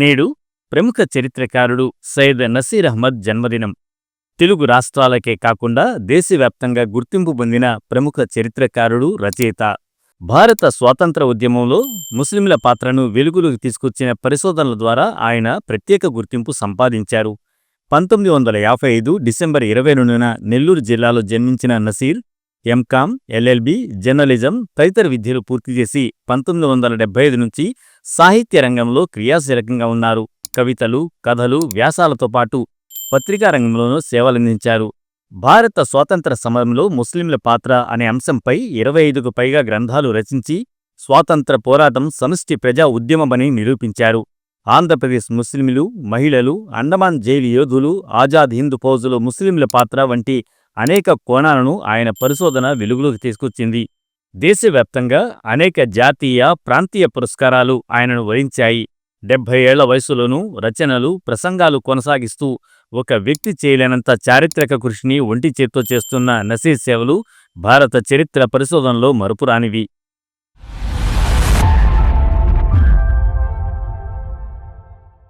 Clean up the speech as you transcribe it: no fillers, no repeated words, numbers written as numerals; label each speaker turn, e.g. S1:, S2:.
S1: నేడు ప్రముఖ చరిత్రకారుడు సయ్యద్ నసీర్ అహ్మద్ జన్మదినం. తెలుగు రాష్ట్రాలకే కాకుండా దేశవ్యాప్తంగా గుర్తింపు పొందిన ప్రముఖ చరిత్రకారుడు, రచయిత. భారత స్వాతంత్ర ఉద్యమంలో ముస్లింల పాత్రను వెలుగులోకి తీసుకొచ్చిన పరిశోధనల ద్వారా ఆయన ప్రత్యేక గుర్తింపు సంపాదించారు. 1955 డిసెంబర్ 22న నెల్లూరు జిల్లాలో జన్మించిన నసీర్ ఎంకామ్, ఎల్ఎల్బి, జర్నలిజం తదితర విద్యలు పూర్తి చేసి 1975 నుంచి సాహిత్య రంగంలో క్రియాశీలకంగా ఉన్నారు. కవితలు, కథలు, వ్యాసాలతో పాటు పత్రికా రంగంలోనూ సేవలందించారు. భారత స్వాతంత్ర సమరంలో ముస్లింల పాత్ర అనే అంశంపై 25కు పైగా గ్రంథాలు రచించి స్వాతంత్ర పోరాటం సమిష్టి ప్రజా ఉద్యమమని నిరూపించారు. ఆంధ్రప్రదేశ్ ముస్లింలు, మహిళలు, అండమాన్ జైలు యోధులు, ఆజాద్ హింద్ ఫౌజులో ముస్లింల పాత్ర వంటి అనేక కోణాలను ఆయన పరిశోధన వెలుగులోకి తీసుకొచ్చింది. దేశవ్యాప్తంగా అనేక జాతీయ, ప్రాంతీయ పురస్కారాలు ఆయనను వరించాయి. 70 ఏళ్ల వయసులోనూ రచనలు, ప్రసంగాలు కొనసాగిస్తూ ఒక వ్యక్తి చేయలేనంత చారిత్రక కృషిని ఒంటి చేత్తో చేస్తున్న నసీర్ సేవలు భారత చరిత్ర పరిశోధనలో మరుపురానివి.